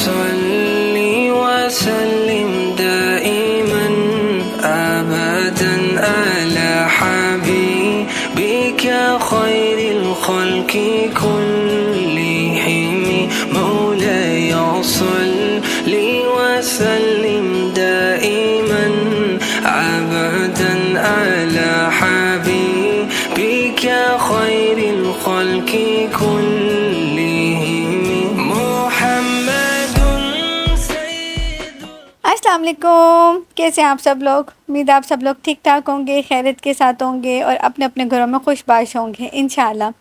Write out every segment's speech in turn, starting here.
सल्ली व सल्लिम दाइमन अबदन अला हबीबिका खैरिल खल्क़ि कुल्लिहिम मौलाय सल्ली व सल्लिम दाइमन अबदन अला हबीबिका खैरिल खल्क़ि अस्सलाम वालेकुम। कैसे हैं आप सब लोग? उम्मीद है आप सब लोग ठीक ठाक होंगे, खैरियत के साथ होंगे और अपने अपने घरों में खुशबाश होंगे इंशाल्लाह।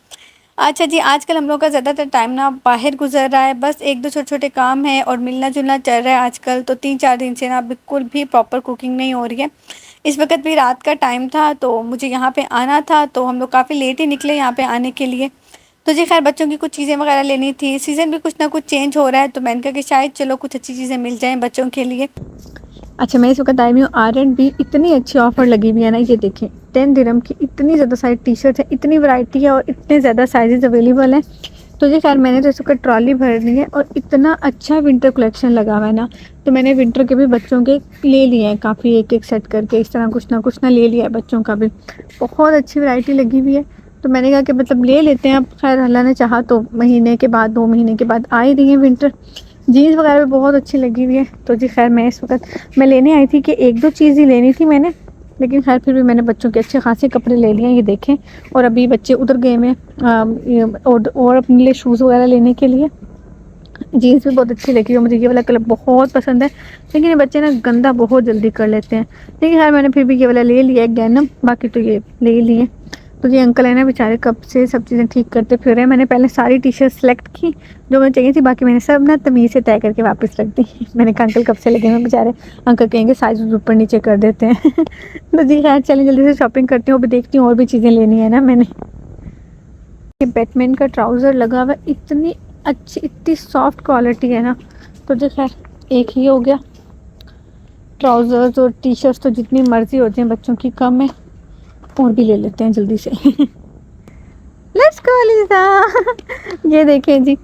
अच्छा जी, आजकल हम लोग का ज़्यादातर टाइम ना बाहर गुजर रहा है। बस एक दो छोटे छोटे काम हैं और मिलना जुलना चल रहा है आजकल। तो 3-4 दिन से ना बिल्कुल भी प्रॉपर कुकिंग नहीं हो रही है। इस वक्त भी रात का टाइम था तो मुझे यहाँ पे आना था, तो हम लोग काफ़ी लेट ही निकले यहाँ पे आने के लिए। तो जी खैर बच्चों की कुछ चीज़ें वगैरह लेनी थी। सीज़न भी कुछ ना कुछ चेंज हो रहा है, तो मैंने कहा कि शायद चलो कुछ अच्छी चीज़ें मिल जाएँ बच्चों के लिए। अच्छा, मैं इस वक्त आई हुई हूँ R&B। इतनी अच्छी ऑफ़र लगी हुई है ना, ये देखें 10 दिरहम की इतनी ज़्यादा सारी टी शर्ट है, इतनी वैरायटी है और इतने ज़्यादा साइजेस अवेलेबल हैं। तो जी खैर मैंने तो इस वक्त ट्रॉली भरनी है और इतना अच्छा विंटर कलेक्शन लगा हुआ है ना, तो मैंने विंटर के भी बच्चों के ले लिए हैं काफ़ी, एक एक सेट करके इस तरह कुछ ना ले लिया है बच्चों का भी। बहुत अच्छी वैरायटी लगी हुई है, तो मैंने कहा कि मतलब ले लेते हैं। अब खैर अल्लाह ने चाहा तो महीने के बाद 2 महीने के बाद आ ही रही है विंटर। जीन्स वगैरह भी बहुत अच्छी लगी हुई है। तो जी खैर मैं इस वक्त मैं लेने आई थी कि 1-2 चीज़ ही लेनी थी मैंने, लेकिन खैर फिर भी मैंने बच्चों के अच्छे खासे कपड़े ले लिए, ये देखें। और अभी बच्चे उधर गए में और अपने लिए शूज़ वगैरह लेने के लिए। जीन्स भी बहुत अच्छी लगी हुई, मुझे ये वाला कलर बहुत पसंद है, लेकिन ये बच्चे ना गंदा बहुत जल्दी कर लेते हैं। लेकिन खैर मैंने फिर भी ये वाला ले लिया एक डेनिम, बाकी तो ये ले ही लिए। तो ये अंकल है ना बेचारे कब से सब चीज़ें ठीक करते फिर रहे हैं। मैंने पहले सारी टी शर्ट सेलेक्ट की जो मुझे चाहिए थी, बाकी मैंने सब ना तमीज़ से तय करके वापस रख दी। मैंने कहा अंकल कब से लगे हुए बेचारे, अंकल कहेंगे साइज ऊपर नीचे कर देते हैं। तो जी खैर चलें जल्दी से शॉपिंग करती हूँ, अभी देखती हूँ और भी चीज़ें लेनी है ना मैंने। ये बैटमैन का ट्राउज़र लगा हुआ, इतनी अच्छी इतनी सॉफ्ट क्वालिटी है ना। तो जी खैर एक ही हो गया। ट्राउज़र्स और टी शर्ट्स तो जितनी मर्ज़ी होती हैं बच्चों की कम है, और भी ले लेते हैं जल्दी से। Let's go Liza. ये देखें जी,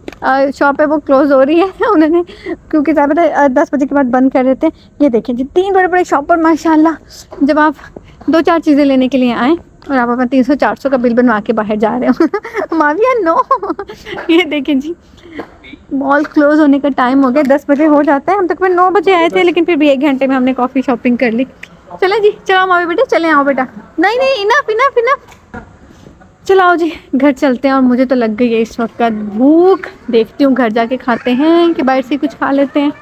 शॉप है वो क्लोज़ हो रही है उन्होंने, क्योंकि क्या पता है 10 बजे के बाद बंद कर देते हैं। ये देखें जी 3 बड़े बड़े शॉपर माशाल्लाह। जब आप 2-4 चीज़ें लेने के लिए आएँ और आप अपना 300-400 का बिल बनवा के बाहर जा रहे हो। माविया नो। ये देखें जी, मॉल क्लोज़ होने का टाइम हो गया, 10 बजे हो जाता है। हम तकरीबन 9 बजे आए थे, लेकिन फिर भी 1 घंटे में हमने कॉफ़ी शॉपिंग कर ली। चले जी, चलो मावी बेटे चले आओ बेटा। नहीं नहीं इनफ इनफ इनफ, चलो आओ जी घर चलते हैं। और मुझे तो लग गई है इस वक्त भूख, देखती हूँ घर जाके खाते हैं कि बाहर से कुछ खा लेते हैं।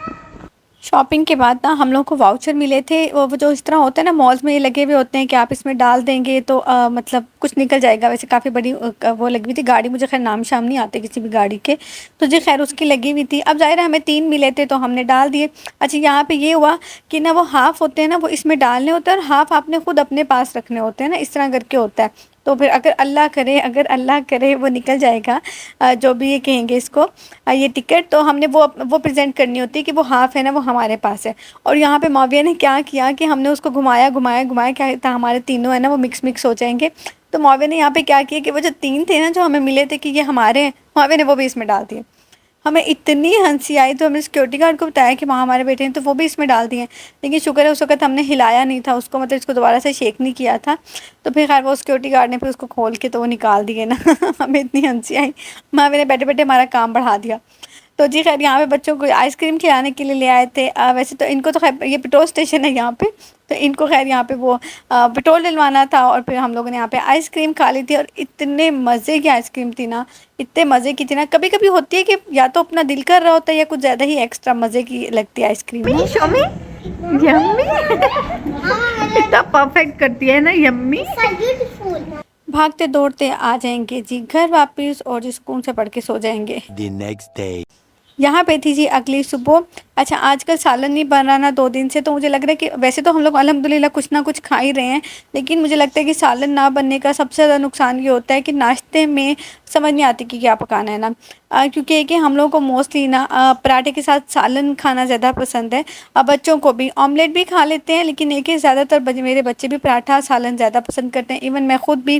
शॉपिंग के बाद ना हम लोग को वाउचर मिले थे, वो जो इस तरह होते हैं ना मॉल्स में ये लगे हुए होते हैं कि आप इसमें डाल देंगे तो मतलब कुछ निकल जाएगा। वैसे काफ़ी बड़ी वो लगी हुई थी गाड़ी, मुझे खैर नाम शाम नहीं आते किसी भी गाड़ी के, तो जी खैर उसकी लगी हुई थी। अब ज़ाहिर है हमें 3 मिले थे तो हमने डाल दिए। अच्छा यहाँ पे ये हुआ कि ना वो हाफ़ होते हैं ना वो इसमें डालने होते हैं और हाफ़ आपने खुद अपने पास रखने होते हैं ना, इस तरह करके होता है। तो फिर अगर अल्लाह करे वो निकल जाएगा, जो भी ये कहेंगे इसको, ये टिकट, तो हमने वो प्रेजेंट करनी होती है कि वो हाफ़ है ना वो हमारे पास है। और यहाँ पे माविया ने क्या किया कि हमने उसको घुमाया क्या था, हमारे तीनों है ना वो मिक्स हो जाएंगे। तो माविया ने यहाँ पे क्या किया कि वो जो 3 थे ना जो हमें मिले थे कि ये हमारे हैं, माविया ने वो भी इसमें डाल दिए। हमें इतनी हंसी आई, तो हमने सिक्योरिटी गार्ड को बताया कि वहाँ हमारे बेटे हैं, तो वो भी इसमें डाल दिए। लेकिन शुक्र है उस वक्त हमने हिलाया नहीं था उसको, मतलब इसको दोबारा से शेक नहीं किया था। तो फिर खैर वो सिक्योरिटी गार्ड ने फिर उसको खोल के तो वो निकाल दिए ना। हमें इतनी हंसी आई, माँ मैंने बैठे बैठे हमारा काम बढ़ा दिया। तो जी खैर यहाँ पे बच्चों को आइसक्रीम खिलाने के लिए ले आए थे। वैसे तो इनको तो खैर ये पेट्रोल स्टेशन है यहाँ पे, तो इनको खैर यहाँ पे वो पेट्रोल डलवाना था। और फिर हम लोगों ने यहाँ पे आइसक्रीम खा ली थी और इतने मज़े की आइसक्रीम थी ना, इतने मज़े की थी ना। कभी कभी होती है कि या तो अपना दिल कर रहा होता है या कुछ ज़्यादा ही एक्स्ट्रा मज़े की लगती है आइसक्रीम ना। शमी यम्मी, इतना परफेक्ट करती है ना यम्मी। भागते दौड़ते आ जाएंगे जी घर वापस और सुकून से पढ़ के सो जाएंगे। The next day. यहाँ पे थी जी अगली सुबह। अच्छा, आजकल सालन नहीं बन रहा ना 2 दिन से, तो मुझे लग रहा है कि वैसे तो हम लोग अल्हम्दुलिल्लाह कुछ ना कुछ खा ही रहे हैं, लेकिन मुझे लगता है कि सालन ना बनने का सबसे ज़्यादा नुकसान ये होता है कि नाश्ते में समझ नहीं आती कि क्या पकाना है ना। क्योंकि है कि हम लोगों को मोस्टली ना पराठे के साथ सालन खाना ज़्यादा पसंद है। बच्चों को भी ऑमलेट भी खा लेते हैं, लेकिन है कि ज़्यादातर मेरे बच्चे भी पराठा सालन ज़्यादा पसंद करते हैं। इवन मैं खुद भी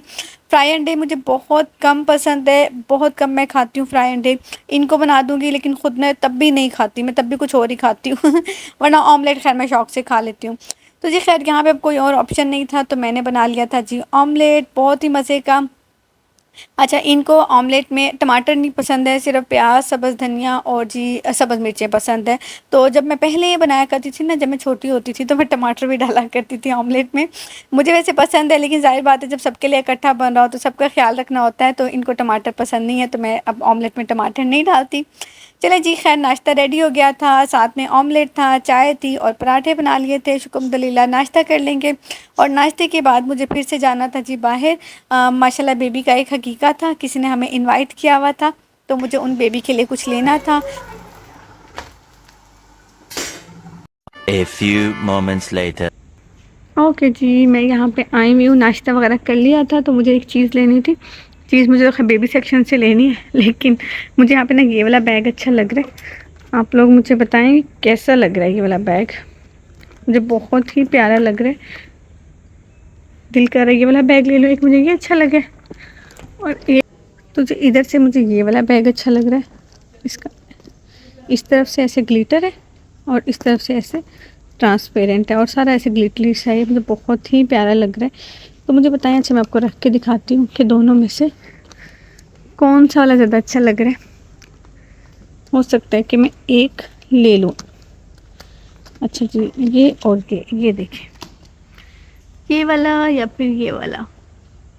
फ्राई अंडे मुझे बहुत कम पसंद है, बहुत कम मैं खाती हूँ फ्राई अंडे। इनको बना दूँगी लेकिन खुद मैं तब भी नहीं खाती, मैं तब भी कुछ और ही खाती हूँ वरना ऑमलेट खैर मैं शौक़ से खा लेती हूँ। तो जी खैर यहाँ पे अब कोई और ऑप्शन नहीं था, तो मैंने बना लिया था जी ऑमलेट, बहुत ही मज़े का। अच्छा, इनको ऑमलेट में टमाटर नहीं पसंद है, सिर्फ़ प्याज, सब्ज़ धनिया और जी सब्ज़ मिर्चें पसंद है। तो जब मैं पहले ये बनाया करती थी ना, जब मैं छोटी होती थी, तो मैं टमाटर भी डाला करती थी ऑमलेट में। मुझे वैसे पसंद है, लेकिन ज़ाहिर बात है जब सबके लिए इकट्ठा बन रहा हो तो सबका ख़्याल रखना होता है, तो इनको टमाटर पसंद नहीं है, तो मैं अब ऑमलेट में टमाटर नहीं डालती। चले जी खैर, नाश्ता रेडी हो गया था, साथ में ऑमलेट था, चाय थी और पराठे बना लिए थे। शुक्रिल्लाह नाश्ता कर लेंगे, और नाश्ते के बाद मुझे फिर से जाना था जी बाहर। माशाल्लाह बेबी का एक हकीका था, किसी ने हमें इनवाइट किया हुआ था, तो मुझे उन बेबी के लिए कुछ लेना था। A few moments later. Okay ji, मैं यहाँ पे आई हुई हूँ, नाश्ता वगैरह कर लिया था, तो मुझे एक चीज़ लेनी थी। चीज़ मुझे तो बेबी सेक्शन से लेनी है, लेकिन मुझे यहाँ पे ना ये वाला बैग अच्छा लग रहा है। आप लोग मुझे बताएं कैसा लग रहा है ये वाला बैग, मुझे बहुत ही प्यारा लग रहा है। दिल कर रहा है ये वाला बैग ले लो, एक मुझे ये अच्छा लगे, और एक तो जो इधर से मुझे ये वाला बैग अच्छा लग रहा है। इसका इस तरफ से ऐसे ग्लिटर है और इस तरफ से ऐसे ट्रांसपेरेंट है, और सारा ऐसे ग्लिटरी सा है, मुझे बहुत ही प्यारा लग रहा है। तो मुझे बताएं, अच्छा मैं आपको रख के दिखाती हूँ कि दोनों में से कौन सा वाला ज़्यादा अच्छा लग रहा है। हो सकता है कि मैं एक ले लूँ। अच्छा जी, ये और ये देखिए, ये वाला या फिर ये वाला,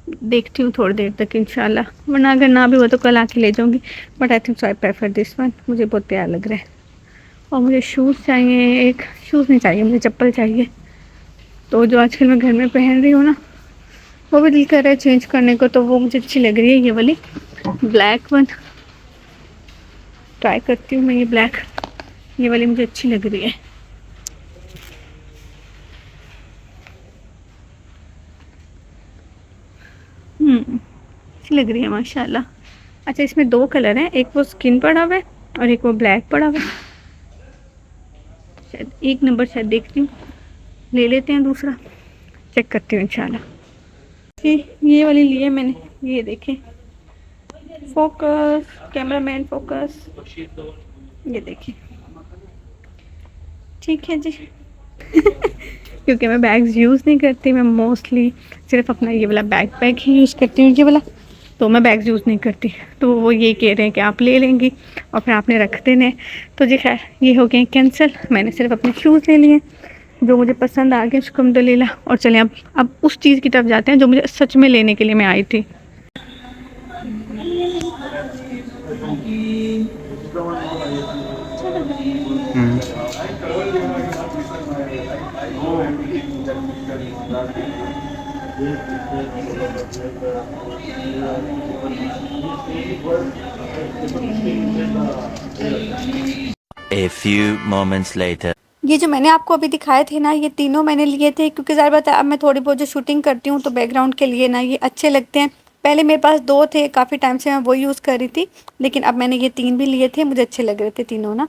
देखती हूँ थोड़ी देर तक इंशाल्लाह, वरना अगर ना भी हो तो कल आके ले जाऊँगी। But I think so I prefer this one, मुझे बहुत प्यारा लग रहा है। और मुझे शूज़ चाहिए, एक शूज़ नहीं चाहिए, मुझे चप्पल चाहिए। तो जो आजकल मैं घर में पहन रही हूँ ना, वो भी दिल कर रहा है चेंज करने को, तो वो मुझे अच्छी लग रही है, ये वाली ब्लैक वन। ट्राई करती हूँ मैं ये ब्लैक, ये वाली मुझे अच्छी लग रही है। अच्छी लग रही है माशाल्लाह। अच्छा, इसमें 2 कलर हैं, एक वो स्किन पड़ा हुआ है और एक वो ब्लैक पड़ा हुआ है। शायद 1 नंबर, शायद देखती हूँ, ले लेते हैं दूसरा, चेक करती हूँ इंशाल्लाह। ये वाली ली है मैंने, ये देखें, फोकस कैमरामैन फोकस, ये देखिए, ठीक है जी क्योंकि मैं बैग्स यूज़ नहीं करती, मैं मोस्टली सिर्फ अपना ये वाला बैग ही यूज़ करती हूँ, ये वाला, तो मैं बैग्स यूज़ नहीं करती। तो वो ये कह रहे हैं कि आप ले लेंगी और फिर आपने रख देने। तो जी खैर, ये हो गए कैंसिल, मैंने सिर्फ अपने शूज़ ले लिए जो मुझे पसंद आ गए अल्हम्दुलिल्लाह। और चलें अब उस चीज़ की तरफ जाते हैं जो मुझे सच में लेने के लिए मैं आई थी। A few moments later. ये जो मैंने आपको अभी दिखाए थे ना, ये तीनों मैंने लिए थे, क्योंकि ज़ाहिर बात है अब मैं थोड़ी बहुत जो शूटिंग करती हूँ तो बैकग्राउंड के लिए ना ये अच्छे लगते हैं। पहले मेरे पास 2 थे, काफ़ी टाइम से मैं वो यूज़ कर रही थी, लेकिन अब मैंने ये 3 भी लिए थे, मुझे अच्छे लग रहे थे तीनों ना।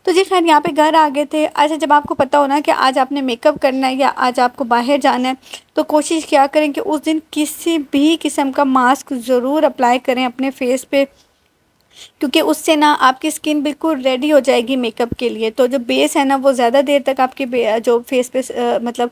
तो जी खैर, यहाँ पे घर आ गए थे। अच्छा, जब आपको पता हो ना कि आज आपने मेकअप करना है या आज आपको बाहर जाना है, तो कोशिश क्या करें कि उस दिन किसी भी किस्म का मास्क ज़रूर अप्लाई करें अपने फेस पे, क्योंकि उससे ना आपकी स्किन बिल्कुल रेडी हो जाएगी मेकअप के लिए। तो जो बेस है ना, वो ज़्यादा देर तक आपके जो फेस पे मतलब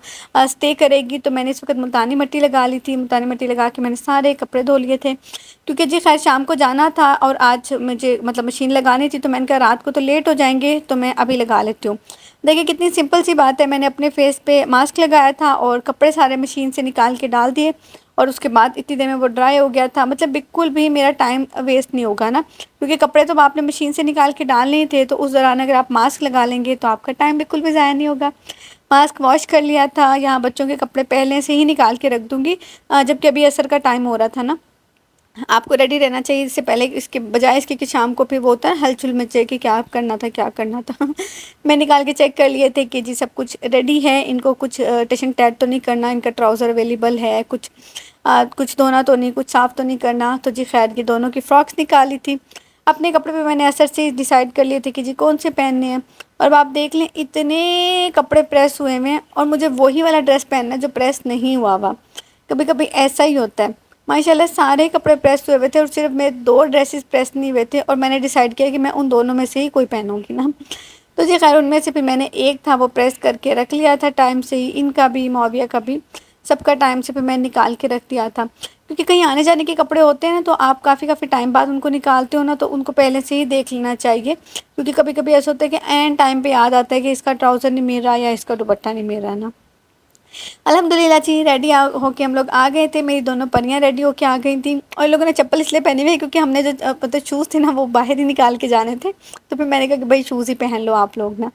स्टे करेगी। तो मैंने इस वक्त मुल्तानी मिट्टी लगा ली थी, मुल्तानी मिट्टी लगा के मैंने सारे कपड़े धो लिए थे, क्योंकि जी खैर शाम को जाना था और आज मुझे मतलब मशीन लगानी थी, तो मैंने कहा रात को तो लेट हो जाएंगे, तो मैं अभी लगा लेती हूँ। देखिए कितनी सिंपल सी बात है, मैंने अपने फेस पे मास्क लगाया था और कपड़े सारे मशीन से निकाल के डाल दिए, और उसके बाद इतनी देर में वो ड्राई हो गया था। मतलब बिल्कुल भी मेरा टाइम वेस्ट नहीं होगा ना, क्योंकि कपड़े तो आपने मशीन से निकाल के डालने ही थे, तो उस दौरान अगर आप मास्क लगा लेंगे तो आपका टाइम बिल्कुल भी ज़ाया नहीं होगा। मास्क वॉश कर लिया था, यहाँ बच्चों के कपड़े पहले से ही निकाल के रख दूँगी, जबकि अभी असर का टाइम हो रहा था ना, आपको रेडी रहना चाहिए इससे पहले, इसके बजाय इसके कि शाम को फिर वो होता है हलचल मचे कि क्या करना था क्या करना था। मैं निकाल के चेक कर लिए थे कि जी सब कुछ रेडी है, इनको कुछ टचिंग टैट तो नहीं करना, इनका ट्राउज़र अवेलेबल है, कुछ धोना तो नहीं, कुछ साफ़ तो नहीं करना। तो जी खैर ये दोनों की फ़्रॉक्स निकाली थी। अपने कपड़े पे मैंने असर से डिसाइड कर लिए थे कि जी कौन से पहनने हैं। और अब आप देख लें इतने कपड़े प्रेस हुए हुए हैं और मुझे वही वाला ड्रेस पहनना है जो प्रेस नहीं हुआ हुआ। कभी कभी ऐसा ही होता है। माशाल्लाह सारे कपड़े प्रेस हुए हुए थे और सिर्फ मेरे 2 ड्रेसेस प्रेस नहीं हुए थे और मैंने डिसाइड किया कि मैं उन दोनों में से ही कोई पहनूँगी ना। तो जी खैर उनमें से फिर मैंने एक था वो प्रेस करके रख लिया था टाइम से ही, इनका भी मौविया का भी, सबका टाइम से फिर मैं निकाल के रख दिया था। क्योंकि कहीं आने जाने के कपड़े होते हैं ना तो आप काफ़ी टाइम बाद उनको निकालते हो ना, तो उनको पहले से ही देख लेना चाहिए। क्योंकि कभी कभी ऐसा होता है कि एन टाइम पे याद आता है कि इसका ट्राउज़र नहीं मिल रहा या इसका दुपट्टा नहीं मिल रहा ना। अल्हम्दुलिल्लाह जी रेडी होके हम लोग आ गए थे। मेरी दोनों परियां रेडी होके आ गई थी और इन लोगों ने चप्पल इसलिए पहने हुए क्योंकि हमने जो मतलब शूज़ थे ना वो बाहर ही निकाल के जाने थे। तो फिर मैंने कहा कि भाई शूज़ ही पहन लो आप लोग ना।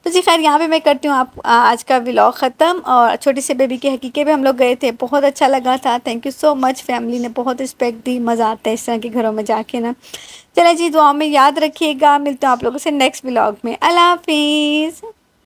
तो जी खैर यहाँ पे मैं करती हूँ आप आज का व्लॉग ख़त्म। और छोटी सी बेबी के हकीके पे हम लोग गए थे, बहुत अच्छा लगा था। Thank you so much, family ने बहुत रिस्पेक्ट दी, मज़ा आता है इस तरह के घरों में जाके ना। चलें जी दुआ में याद रखिएगा, मिलते हैं आप लोगों से नेक्स्ट व्लॉग में। अल्लाह हाफिज़।